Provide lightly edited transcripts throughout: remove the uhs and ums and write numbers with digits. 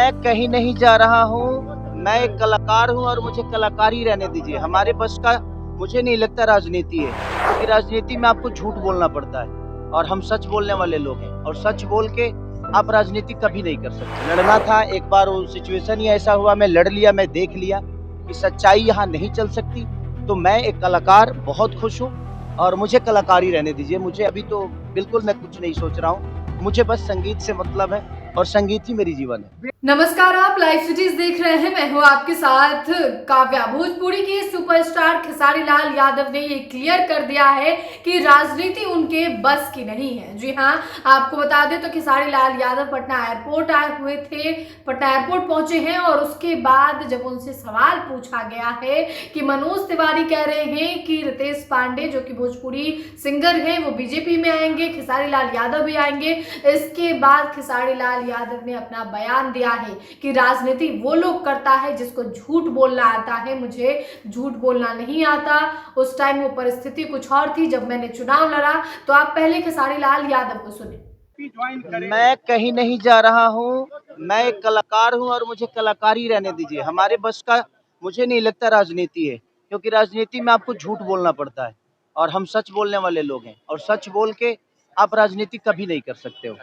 मैं कहीं नहीं जा रहा हूँ। मैं एक कलाकार हूँ और मुझे कलाकारी रहने दीजिए। हमारे बस का मुझे नहीं लगता राजनीति है, क्योंकि राजनीति में आपको झूठ बोलना पड़ता है और हम सच बोलने वाले लोग हैं और सच बोल के आप राजनीति कभी नहीं कर सकते। लड़ना था, एक बार वो सिचुएशन ही ऐसा हुआ, मैं लड़ लिया, मैं देख लिया कि सच्चाई यहाँ नहीं चल सकती। तो मैं एक कलाकार बहुत खुश हूँ और मुझे कलाकारी रहने दीजिए। मुझे अभी तो बिल्कुल मैं कुछ नहीं सोच रहा हूँ। मुझे बस संगीत से मतलब है और संगीत ही मेरी जीवन है। नमस्कार, आप लाइव सिटीज देख रहे हैं। मैं हूं आपके साथ काव्या। भोजपुरी के सुपरस्टार खेसारी लाल यादव ने ये क्लियर कर दिया है कि राजनीति उनके बस की नहीं है। जी हां, आपको बता दें तो खेसारी लाल यादव पटना एयरपोर्ट आए हुए थे, पटना एयरपोर्ट पहुंचे हैं और उसके बाद जब उनसे सवाल पूछा गया है कि मनोज तिवारी कह रहे हैं कि रितेश पांडे जो कि भोजपुरी सिंगर हैं वो बीजेपी में आएंगे, खेसारी लाल यादव भी आएंगे। इसके बाद खेसारी लाल यादव ने अपना बयान दिया है कि राजनीति वो लोग करता है जिसको झूठ बोलना आता है। मुझे झूठ बोलना नहीं आता। उस टाइम वो परिस्थिति कुछ और थी जब मैंने चुनाव लड़ा। तो आप पहले खेसारी लाल यादव को सुने। मैं कहीं नहीं जा रहा हूँ। मैं एक कलाकार हूँ और मुझे कलाकारी रहने दीजिए। हमारे बस का मुझे नहीं लगता राजनीति है, क्योंकि राजनीति में आपको झूठ बोलना पड़ता है और हम सच बोलने वाले लोग हैं और सच बोल के आप राजनीति कभी नहीं कर सकते हो।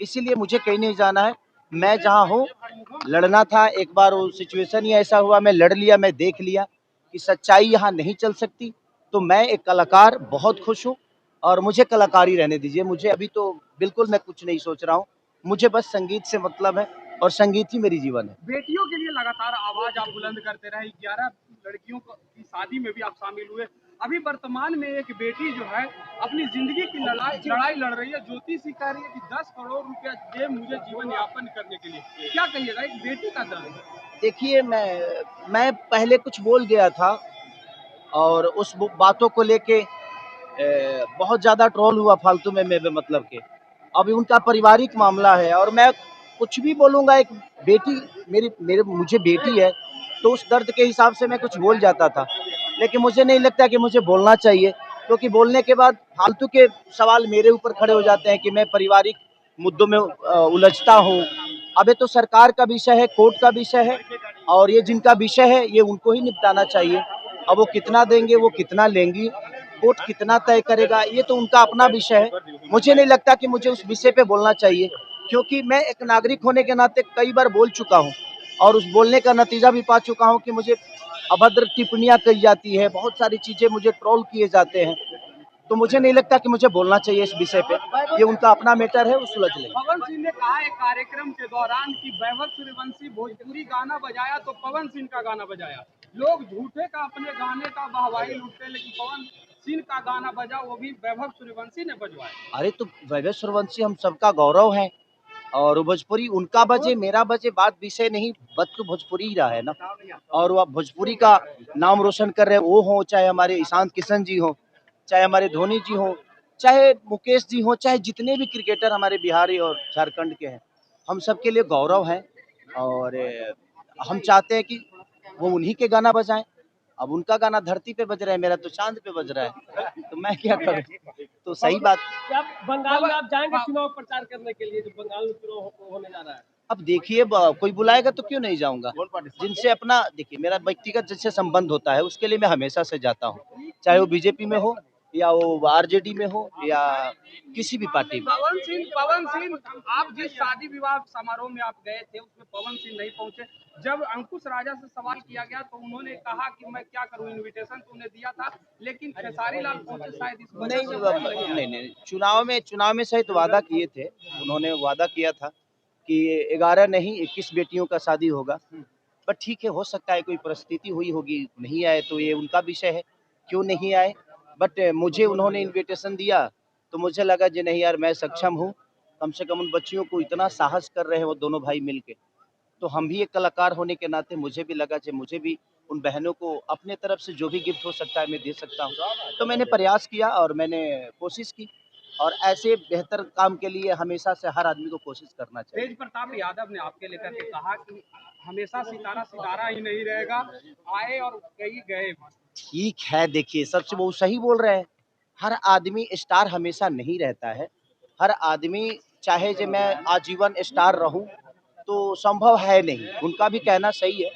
इसीलिए मुझे कहीं नहीं जाना है। मैं जहाँ हूँ, लड़ना था, एक बार वो सिचुएशन ही ऐसा हुआ, मैं लड़ लिया, मैं देख लिया कि सच्चाई यहाँ नहीं चल सकती। तो मैं एक कलाकार बहुत खुश हूँ और मुझे कलाकारी रहने दीजिए। मुझे अभी तो बिल्कुल मैं कुछ नहीं सोच रहा हूँ। मुझे बस संगीत से मतलब है और संगीत ही मेरी जीवन है। बेटियों के लिए लगातार आवाज आप बुलंद करते रहे, 11 लड़कियों की शादी में भी आप शामिल हुए। अभी वर्तमान में एक बेटी जो है अपनी जिंदगी की लड़ाई लड़ रही है। ज्योति सी कह रही है कि 10 करोड़ रुपया दे मुझे जीवन यापन करने के लिए। क्या कहिएगा एक बेटी का दर्द? देखिए, मैं पहले कुछ बोल गया था और उस बातों को लेके बहुत ज़्यादा ट्रोल हुआ फालतू में मेरे मतलब के। अभी उनका पारिवारिक मामला है और मैं कुछ भी बोलूँगा, एक बेटी मेरी मेरे मुझे बेटी है, तो उस दर्द के हिसाब से मैं कुछ बोल जाता था। लेकिन मुझे नहीं लगता कि मुझे बोलना चाहिए, क्योंकि बोलने के बाद फालतू के सवाल मेरे ऊपर खड़े हो जाते हैं कि मैं पारिवारिक मुद्दों में उलझता हूँ। अब ये तो सरकार का विषय है, कोर्ट का विषय है और ये जिनका विषय है ये उनको ही निपटाना चाहिए। अब वो कितना देंगे, वो कितना लेंगी, कोर्ट कितना तय करेगा, ये तो उनका अपना विषय है। मुझे नहीं लगता कि मुझे उस विषय पे बोलना चाहिए, क्योंकि मैं एक नागरिक होने के नाते कई बार बोल चुका हूँ और उस बोलने का नतीजा भी पा चुका हूँ कि मुझे अभद्र टिप्पणियां कही जाती है, बहुत सारी चीजें मुझे ट्रोल किए जाते हैं। तो मुझे नहीं लगता कि मुझे बोलना चाहिए इस विषय पे। ये उनका अपना मैटर है, वो सुलझ लेंगे। पवन सिंह ने कहा एक कार्यक्रम के दौरान कि वैभव सूर्यवंशी भोजपुरी गाना बजाया तो पवन सिंह का गाना बजाया। लोग झूठे का अपने गाने का वाहवाही लूटते हैं, लेकिन पवन सिंह का गाना बजा वो भी वैभव सूर्यवंशी ने बजवाया। अरे तो वैभव सूर्यवंशी हम सबका गौरव है और भोजपुरी उनका बजे मेरा बजे बात विषय नहीं, बज तो भोजपुरी ही रहा है ना। और वो भोजपुरी का नाम रोशन कर रहे हैं, वो हो चाहे हमारे ईशांत किशन जी हो, चाहे हमारे धोनी जी हो, चाहे मुकेश जी हो, चाहे जितने भी क्रिकेटर हमारे बिहारी और झारखंड के हैं, हम सबके लिए गौरव है। और हम चाहते हैं कि वो उन्हीं के गाना बजाएं। अब उनका गाना धरती पे बज रहा है, मेरा तो चांद पे बज रहा है, तो मैं क्या करूं। तो सही बात। आप बंगाल में आप जाएंगे चुनाव प्रचार करने के लिए, जो बंगाल में चुनाव होने जा रहा है? अब देखिए, कोई बुलाएगा तो क्यों नहीं जाऊंगा। जिनसे अपना देखिए मेरा व्यक्तिगत जिससे संबंध होता है उसके लिए मैं हमेशा से जाता हूँ, चाहे वो बीजेपी में हो या वो आरजेडी में हो या किसी भी पार्टी में। पवन सिंह आप जिस शादी विवाह समारोह में आप गए थे उसमें पवन सिंह नहीं पहुंचे। जब अंकुश राजा से सवाल किया गया तो उन्होंने कहा कि मैं क्या करूं, इनविटेशन तो उन्हें दिया था, लेकिन खेसारी लाल पहुंचे शायद इस वजह से वो नहीं, चुनाव में शायद वादा किए थे। उन्होंने वादा किया था कि 11 नहीं 21 बेटियों का शादी होगा। पर ठीक है, हो सकता है कोई परिस्थिति हुई होगी, नहीं आए तो ये उनका विषय है, क्यों नहीं आए। बट मुझे उन्होंने इनविटेशन दिया तो मुझे लगा जी नहीं यार, मैं सक्षम हूँ। कम से कम उन बच्चियों को इतना साहस कर रहे हैं वो दोनों भाई मिलके, तो हम भी एक कलाकार होने के नाते मुझे भी लगा कि मुझे भी उन बहनों को अपने तरफ से जो भी गिफ्ट हो सकता है मैं दे सकता हूँ। तो मैंने प्रयास किया और मैंने कोशिश की और ऐसे बेहतर काम के लिए हमेशा से हर आदमी को कोशिश करना चाहिए। तेज प्रताप यादव ने आपके लेकर के कहा कि हमेशा सितारा सितारा ही नहीं रहेगा, आए और कई गए। ठीक है, देखिए सबसे वो सही बोल रहे हैं। हर आदमी स्टार हमेशा नहीं रहता है। हर आदमी चाहे जो मैं आजीवन स्टार रहूं तो संभव है नहीं। उनका भी कहना सही है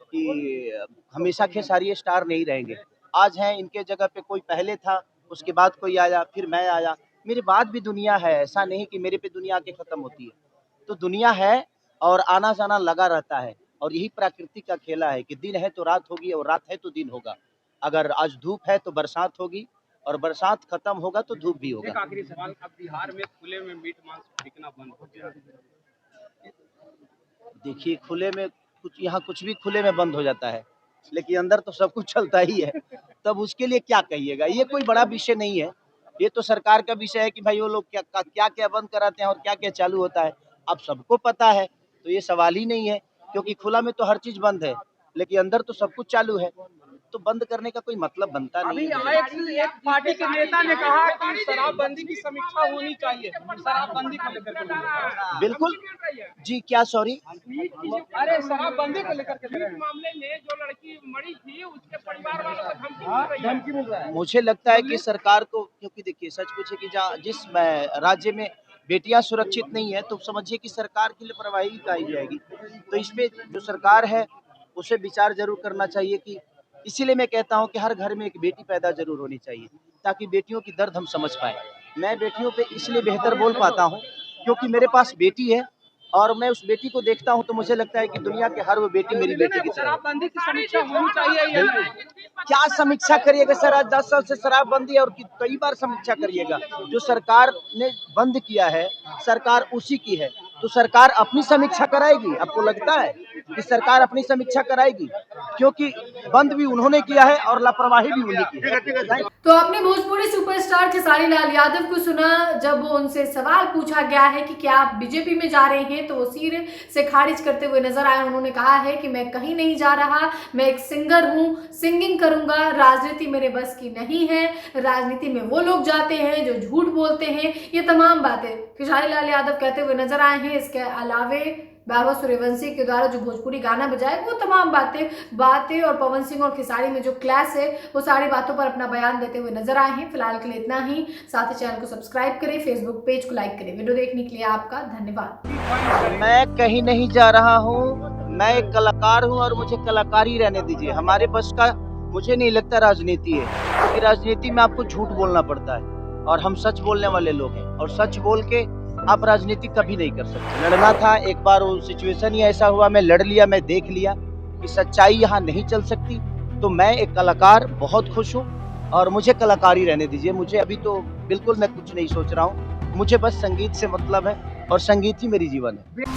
कि हमेशा खेसारी स्टार नहीं रहेंगे। आज हैं, इनके जगह पे कोई पहले था, उसके बाद कोई आया, फिर मैं आया। मेरे बाद भी दुनिया है, ऐसा नहीं कि मेरे पे दुनिया आके खत्म होती है। तो दुनिया है और आना जाना लगा रहता है, और यही प्रकृति का खेला है कि दिन है तो रात होगी और रात है तो दिन होगा। अगर आज धूप है तो बरसात होगी, और बरसात खत्म होगा तो धूप भी एक होगा। आखिरी सवाल, अब बिहार में खुले में मीट मांस बिकना बंद हो गया है। देखिए, खुले में यहाँ कुछ भी खुले में बंद हो जाता है, लेकिन अंदर तो सब कुछ चलता ही है। तब उसके लिए क्या कहिएगा? ये कोई बड़ा विषय नहीं है। ये तो सरकार का विषय है कि भाई वो लोग क्या बंद कराते हैं और क्या क्या चालू होता है, अब सबको पता है। तो ये सवाल ही नहीं है, क्योंकि खुला में तो हर चीज बंद है, लेकिन अंदर तो सब कुछ चालू है। तो बंद करने का कोई मतलब बनता नहीं अभी है। एक पार्टी के नेता ने कहा कि शराबबंदी की समीक्षा होनी चाहिए, शराबबंदी को लेकर के। बिल्कुल जी, क्या सॉरी? अरे शराबबंदी को लेकर के मामले में जो लड़की मरी थी उसके परिवार वालों को धमकी मिल रहा है। मुझे लगता है कि सरकार को, क्योंकि देखिए सच पूछे कि जिस राज्य में बेटियां सुरक्षित नहीं है, तो समझिए कि सरकार की लापरवाही पाई जाएगी। तो इसमें जो सरकार है उसे विचार जरूर करना चाहिए कि, इसीलिए मैं कहता हूं कि हर घर में एक बेटी पैदा जरूर होनी चाहिए, ताकि बेटियों की दर्द हम समझ पाए। मैं बेटियों पे इसलिए बेहतर बोल पाता हूं क्योंकि मेरे पास बेटी है, और मैं उस बेटी को देखता हूं तो मुझे लगता है कि दुनिया के हर वो बेटी मेरी बेटी की तरह है। शराबबंदी की समीक्षा होनी चाहिए या नहीं? क्या समीक्षा करिएगा सर? आज 10 साल से शराबबंदी और कई बार समीक्षा करिएगा। जो सरकार ने बंद किया है, सरकार उसी की है, तो सरकार अपनी समीक्षा कराएगी। आपको लगता है कि सरकार अपनी समीक्षा कराएगी? क्योंकि बंद भी उन्होंने किया है और लापरवाही भी उन्हीं की है। तो आपने भोजपुरी सुपरस्टार खेसारी लाल यादव को सुना, जब वो उनसे सवाल पूछा गया है कि क्या आप बीजेपी में जा रहे हैं, तो वो सिर से खारिज करते हुए नजर आए। उन्होंने कहा है कि मैं कहीं नहीं जा रहा, मैं एक सिंगर हूं, सिंगिंग करूंगा, राजनीति मेरे बस की नहीं है, राजनीति में वो लोग जाते हैं जो झूठ बोलते हैं। ये तमाम बातें खेसारी लाल यादव कहते हुए नजर आए हैं। इसके अलावे वैभव सूर्यवंशी के द्वारा जो भोजपुरी गाना बजाए, वो तमाम बातें और पवन सिंह और खेसारी में जो क्लैश है, वो सारी बातों पर अपना बयान देते हुए नजर आए हैं। फिलहाल के लिए इतना ही। साथ ही चैनल को सब्सक्राइब करें, फेसबुक पेज को लाइक करें। वीडियो देखने के लिए आपका धन्यवाद। मैं कहीं नहीं जा रहा हूँ, मैं एक कलाकार हूँ और मुझे कलाकारी रहने दीजिए। हमारे बस का मुझे नहीं लगता राजनीति है, क्योंकि राजनीति में आपको झूठ बोलना पड़ता है, और हम सच बोलने वाले लोग हैं, और सच बोल के आप राजनीति कभी नहीं कर सकते। लड़ना था, एक बार वो सिचुएशन ही ऐसा हुआ, मैं लड़ लिया, मैं देख लिया कि सच्चाई यहाँ नहीं चल सकती। तो मैं एक कलाकार बहुत खुश हूँ, और मुझे कलाकारी रहने दीजिए। मुझे अभी तो बिल्कुल मैं कुछ नहीं सोच रहा हूँ, मुझे बस संगीत से मतलब है, और संगीत ही मेरी जीवन है।